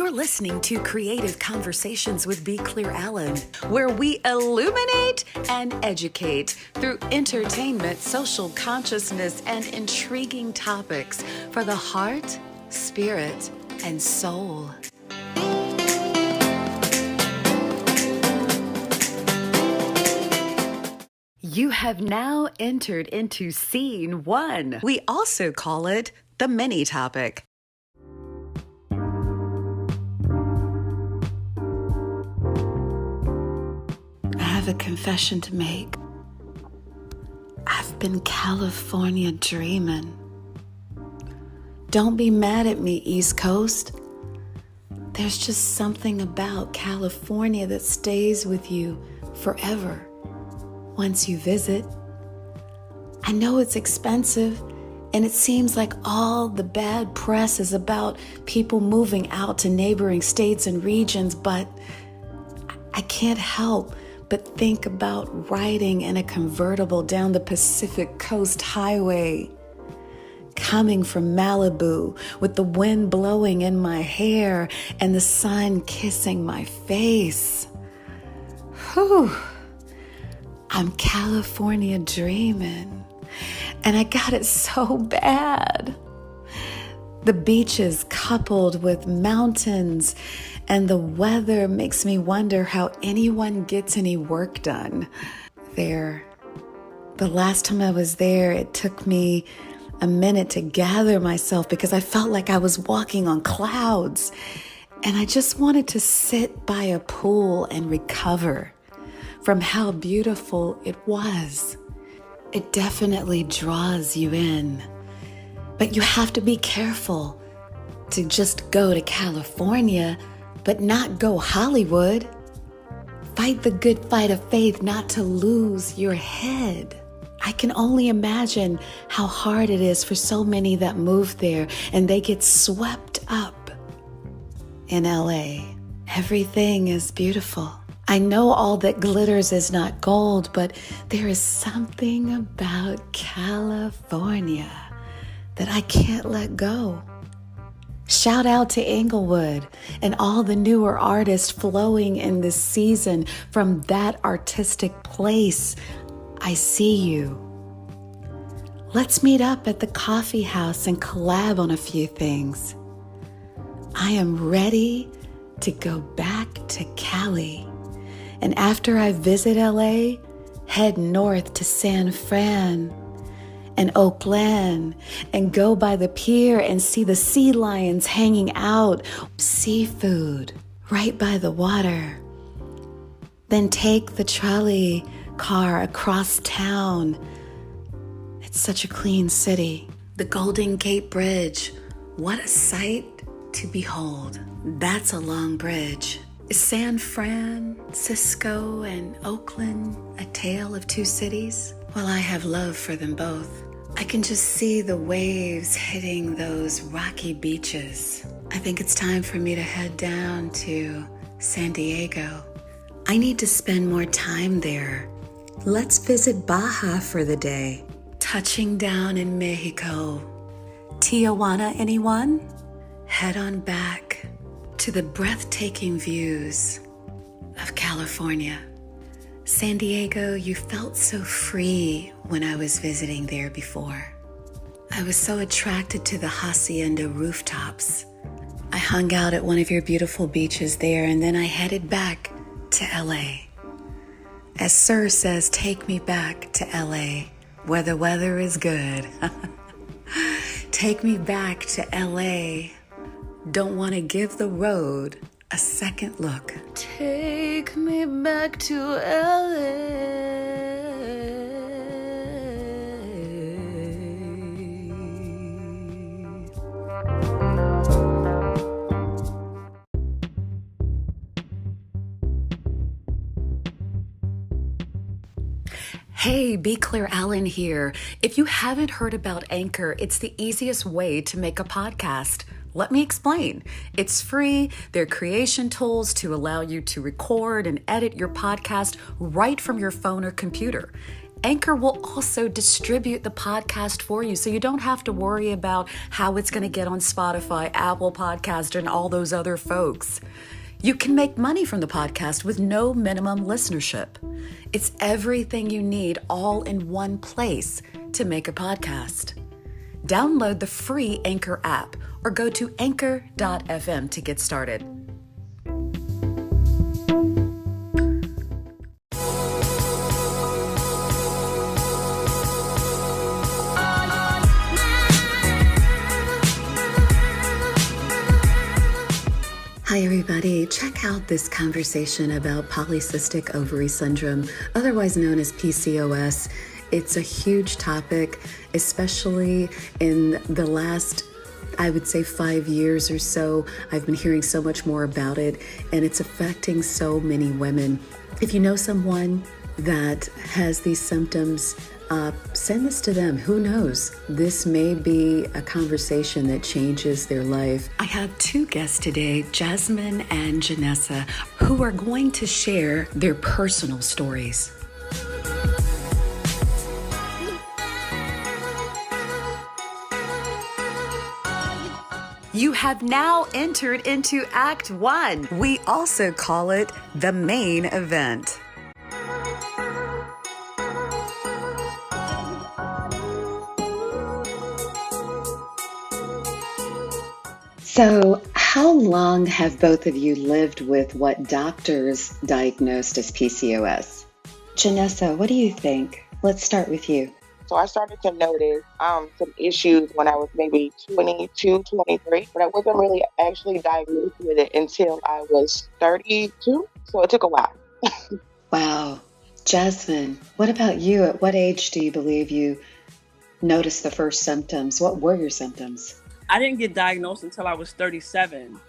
You're listening to Creative Conversations with Be Clear Allen, where we illuminate and educate through entertainment, social consciousness, and intriguing topics for the heart, spirit, and soul. You have now entered into Scene 1. We also call it the mini topic. I have a confession to make. I've been California dreaming. Don't be mad at me, East Coast. There's just something about California that stays with you forever once you visit. I know it's expensive, and it seems like all the bad press is about people moving out to neighboring states and regions, but I can't help but think about riding in a convertible down the Pacific Coast Highway, coming from Malibu with the wind blowing in my hair and the sun kissing my face. Whew. I'm California dreaming, and I got it so bad. The beaches coupled with mountains and the weather makes me wonder how anyone gets any work done there. The last time I was there, it took me a minute to gather myself because I felt like I was walking on clouds, and I just wanted to sit by a pool and recover from how beautiful it was. It definitely draws you in, but you have to be careful to just go to California but not go Hollywood. Fight the good fight of faith not to lose your head. I can only imagine how hard it is for so many that move there and they get swept up in LA. Everything is beautiful. I know all that glitters is not gold, but there is something about California that I can't let go. Shout out to Inglewood and all the newer artists flowing in this season from that artistic place. I see you. Let's meet up at the coffee house and collab on a few things. I am ready to go back to Cali. And after I visit LA, head north to San Fran and Oakland and go by the pier and see the sea lions hanging out, seafood right by the water. Then take the trolley car across town. It's such a clean city. The Golden Gate Bridge, what a sight to behold. That's a long bridge. Is San Francisco and Oakland a tale of two cities? Well, I have love for them both. I can just see the waves hitting those rocky beaches. I think it's time for me to head down to San Diego. I need to spend more time there. Let's visit Baja for the day. Touching down in Mexico. Tijuana, anyone? Head on back to the breathtaking views of California. San Diego, you felt so free when I was visiting there before. I was so attracted to the hacienda rooftops. I hung out at one of your beautiful beaches there, and then I headed back to LA. As Sir says, take me back to LA, where the weather is good. Take me back to LA. Don't want to give the road a second look. Take me back to LA. Hey, Be Clear Allen here. If you haven't heard about Anchor, it's the easiest way to make a podcast. Let me explain. It's free. They're creation tools to allow you to record and edit your podcast right from your phone or computer. Anchor will also distribute the podcast for you, so you don't have to worry about how it's going to get on Spotify, Apple Podcast, and all those other folks. You can make money from the podcast with no minimum listenership. It's everything you need all in one place to make a podcast. Download the free Anchor app or go to anchor.fm to get started. Hi everybody, check out this conversation about Polycystic Ovary Syndrome, otherwise known as PCOS. It's a huge topic, especially in the last, I would say 5 years or so. I've been hearing so much more about it, and it's affecting so many women. If you know someone that has these symptoms, send this to them. Who knows? This may be a conversation that changes their life. I have two guests today, Jazmin and Genessa, who are going to share their personal stories. You have now entered into Act 1. We also call it the main event. So, how long have both of you lived with what doctors diagnosed as PCOS? Genessa, what do you think? Let's start with you. So I started to notice some issues when I was maybe 22, 23, but I wasn't really actually diagnosed with it until I was 32. So it took a while. Wow. Jazmin, what about you? At what age do you believe you noticed the first symptoms? What were your symptoms? I didn't get diagnosed until I was 37.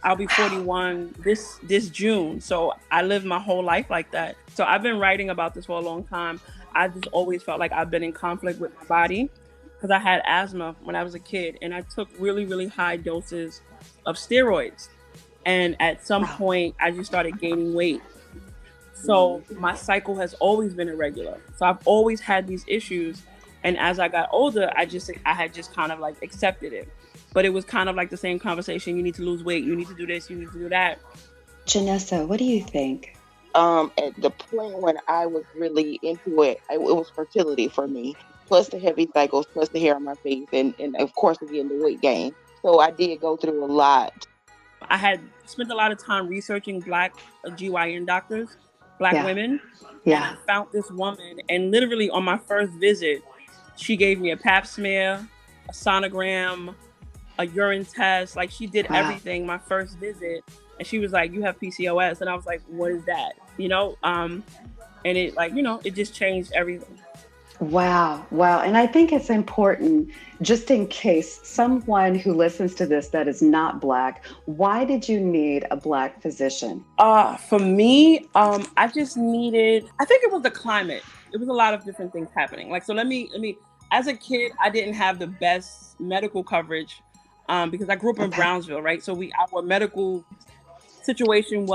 I'll be 41 this June. So I lived my whole life like that. So I've been writing about this for a long time. I just always felt like I've been in conflict with my body because I had asthma when I was a kid, and I took really, really high doses of steroids. And at some point, I just started gaining weight. So my cycle has always been irregular. So I've always had these issues. And as I got older, I had just kind of like accepted it. But it was kind of like the same conversation. You need to lose weight. You need to do this. You need to do that. Janessa, what do you think? At the point when I was really into it, it was fertility for me, plus the heavy cycles, plus the hair on my face, and of course, again, the weight gain. So I did go through a lot. I had spent a lot of time researching Black GYN doctors, Black women. Yeah. And I found this woman, and literally on my first visit, she gave me a pap smear, a sonogram, a urine test. Like, she did everything my first visit. And she was like, you have PCOS. And I was like, what is that? And it it just changed everything. Wow. And I think it's important, just in case someone who listens to this that is not Black, why did you need a Black physician? For me, I just needed, I think it was the climate. It was a lot of different things happening. Like, so let me, as a kid, I didn't have the best medical coverage because I grew up in Brownsville, right? So our medical situation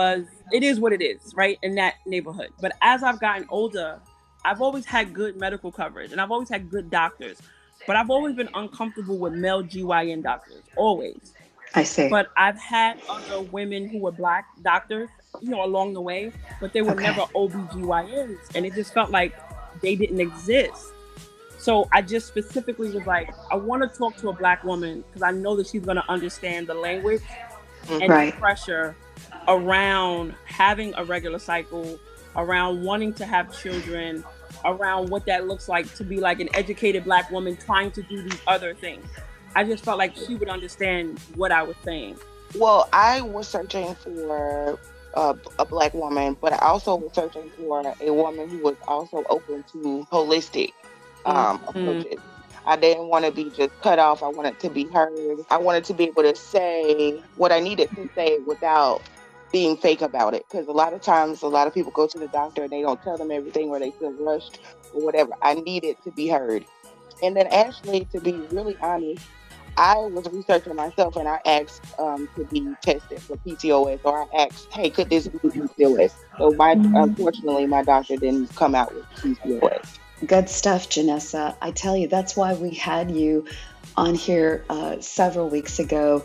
it is what it is, right? In that neighborhood. But as I've gotten older, I've always had good medical coverage and I've always had good doctors, but I've always been uncomfortable with male GYN doctors, always. I see. But I've had other women who were Black doctors, along the way, but they were never OBGYNs. And it just felt like they didn't exist. So I just specifically was like, I want to talk to a Black woman because I know that she's going to understand the language and the pressure around having a regular cycle, around wanting to have children, around what that looks like to be like an educated Black woman trying to do these other things. I just felt like she would understand what I was saying. Well, I was searching for a Black woman, but I also was searching for a woman who was also open to holistic approaches. I didn't want to be just cut off. I wanted to be heard. I wanted to be able to say what I needed to say without being fake about it. Because a lot of times, a lot of people go to the doctor and they don't tell them everything, or they feel rushed or whatever. I needed to be heard. And then actually, to be really honest, I was researching myself and I asked to be tested for PCOS, or I asked, hey, could this be PCOS? So unfortunately, my doctor didn't come out with PCOS. Good stuff, Genessa. I tell you, that's why we had you on here several weeks ago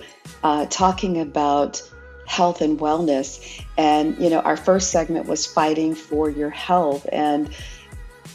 talking about health and wellness. And, our first segment was fighting for your health. And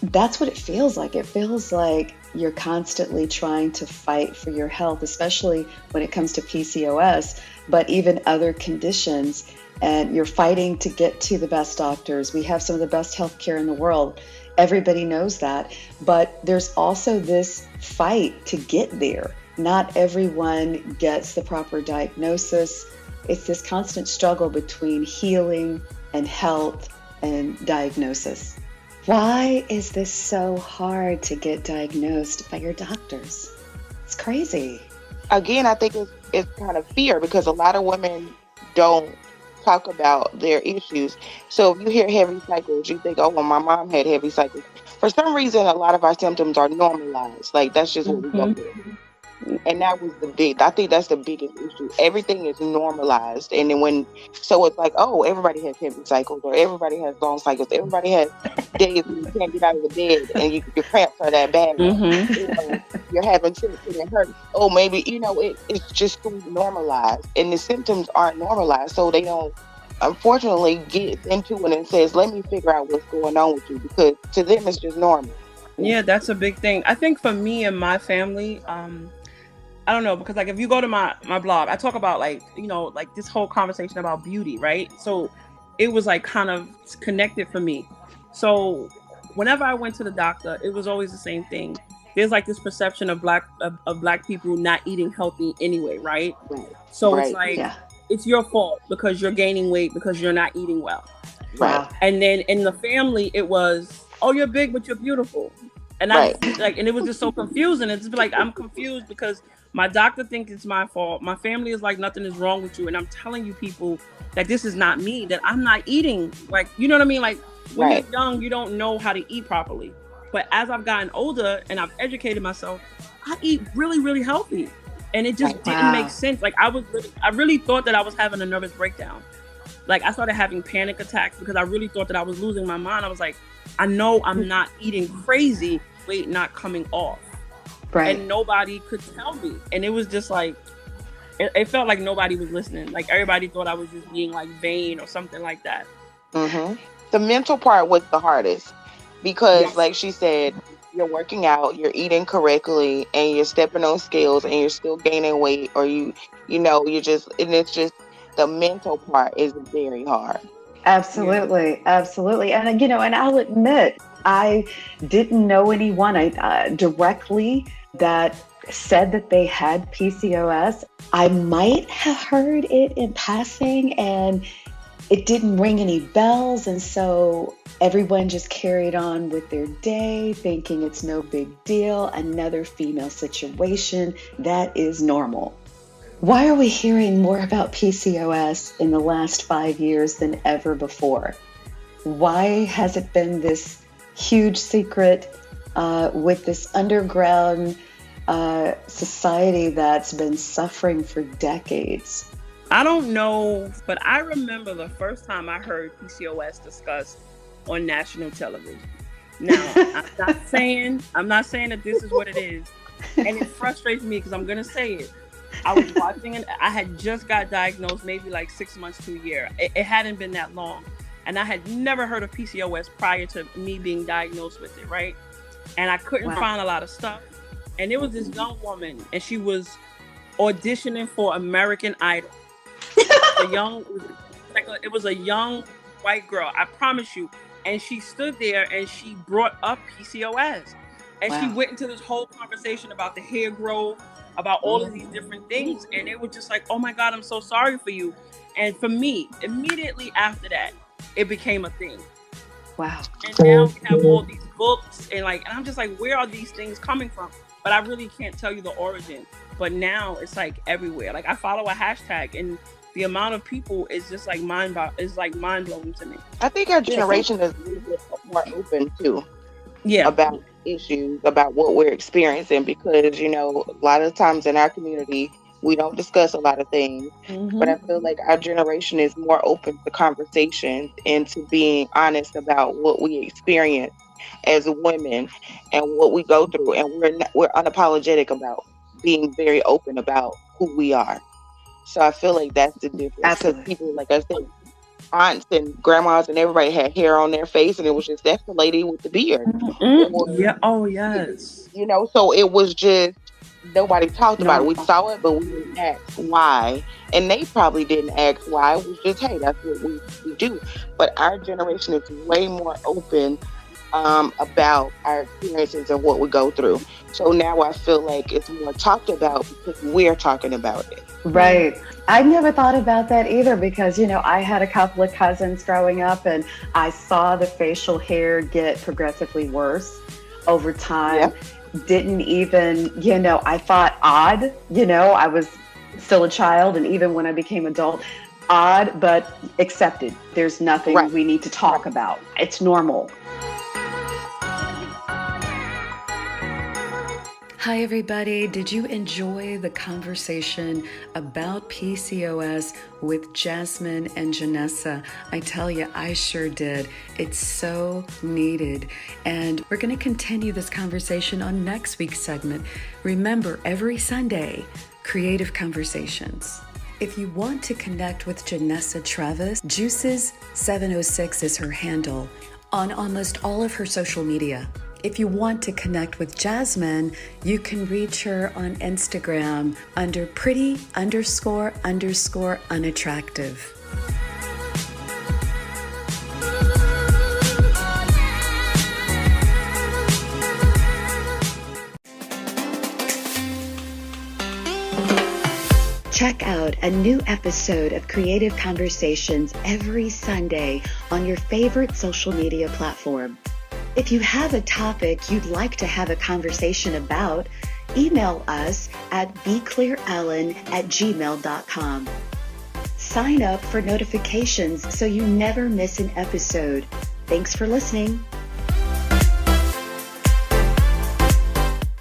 that's what it feels like. It feels like you're constantly trying to fight for your health, especially when it comes to PCOS, but even other conditions. And you're fighting to get to the best doctors. We have some of the best healthcare in the world. Everybody knows that. But there's also this fight to get there. Not everyone gets the proper diagnosis. It's this constant struggle between healing and health and diagnosis. Why is this so hard to get diagnosed by your doctors? It's crazy. Again, I think it's kind of fear, because a lot of women don't talk about their issues. So if you hear heavy cycles, you think, oh, well, my mom had heavy cycles. For some reason, a lot of our symptoms are normalized. Like, that's just what we go with. And that was I think that's the biggest issue. Everything is normalized. And then so it's like, oh, everybody has heavy cycles, or everybody has long cycles. Everybody has days when you can't get out of the bed and your cramps are that bad. You're having trips and it hurts. Oh, maybe, it's just too normalized. And the symptoms aren't normalized. So they don't, unfortunately, get into it and says, let me figure out what's going on with you. Because to them, it's just normal. Yeah, that's a big thing. I think for me and my family, I don't know, because like if you go to my blog, I talk about like this whole conversation about beauty, right? So it was like kind of connected for me. So whenever I went to the doctor, it was always the same thing. There's like this perception of black people not eating healthy anyway, right? So it's like, it's your fault because you're gaining weight because you're not eating well. Right. And then in the family, it was, oh, you're big, but you're beautiful. And and it was just so confusing. It's like, I'm confused because my doctor thinks it's my fault. My family is like, nothing is wrong with you. And I'm telling you people that this is not me, that I'm not eating. Like, you know what I mean? Like when you're young, you don't know how to eat properly. But as I've gotten older and I've educated myself, I eat really, really healthy. And it just didn't make sense. Like I really thought that I was having a nervous breakdown. Like I started having panic attacks because I really thought that I was losing my mind. I was like, I know I'm not eating crazy, weight not coming off. Right. And nobody could tell me. And it was just like, it felt like nobody was listening. Like everybody thought I was just being like vain or something like that. The mental part was the hardest because like she said, you're working out, you're eating correctly, and you're stepping on scales and you're still gaining weight, or you're just, and it's just, the mental part is very hard. Absolutely. And, and I'll admit, I didn't know anyone directly that said that they had PCOS. I might have heard it in passing and it didn't ring any bells. And so everyone just carried on with their day thinking it's no big deal. Another female situation that is normal. Why are we hearing more about PCOS in the last 5 years than ever before? Why has it been this huge secret with this underground society that's been suffering for decades? I don't know, but I remember the first time I heard PCOS discussed on national television. Now, I'm not saying that this is what it is, and it frustrates me because I'm going to say it. I was watching it. I had just got diagnosed maybe like 6 months to a year. It hadn't been that long. And I had never heard of PCOS prior to me being diagnosed with it, right? And I couldn't find a lot of stuff. And there was this young woman, and she was auditioning for American Idol. It was a young white girl, I promise you. And she stood there and she brought up PCOS. And she went into this whole conversation about the hair growth, about all of these different things. And it was just like, oh my God, I'm so sorry for you. And for me, immediately after that, it became a thing. Wow. And now we have all these books and I'm just like, where are these things coming from? But I really can't tell you the origin. But now it's like everywhere. Like I follow a hashtag and the amount of people is just like mind blowing to me. I think our generation is a little bit more open too. About issues, about what we're experiencing, because a lot of times in our community we don't discuss a lot of things, but I feel like our generation is more open to conversations and to being honest about what we experience. as women and what we go through, and we're unapologetic about being very open about who we are. So I feel like that's the difference, because Absolutely. people, like I said, aunts and grandmas and everybody had hair on their face, and it was just, that's the lady with the beard. Or, Yeah. Oh, yes. so it was just, nobody talked about it. No. We saw it, but we didn't ask why. And they probably didn't ask why. It was just, hey, that's what we do. But our generation is way more open about our experiences and what we go through. So now I feel like it's more talked about because we're talking about it. Right. I never thought about that either, because, I had a couple of cousins growing up, and I saw the facial hair get progressively worse over time. Yeah. Didn't even, I thought odd, I was still a child, and even when I became adult, odd, but accepted. There's nothing we need to talk about. It's normal. Hi, everybody. Did you enjoy the conversation about PCOS with Jazmin and Genessa? I tell you, I sure did. It's so needed. And we're going to continue this conversation on next week's segment. Remember, every Sunday, Creative Conversations. If you want to connect with Genessa Travis, Juices706 is her handle on almost all of her social media. If you want to connect with Jazmin, you can reach her on Instagram under pretty__unattractive. Check out a new episode of Creative Conversations every Sunday on your favorite social media platform. If you have a topic you'd like to have a conversation about, email us at beclearellen@gmail.com. Sign up for notifications so you never miss an episode. Thanks for listening.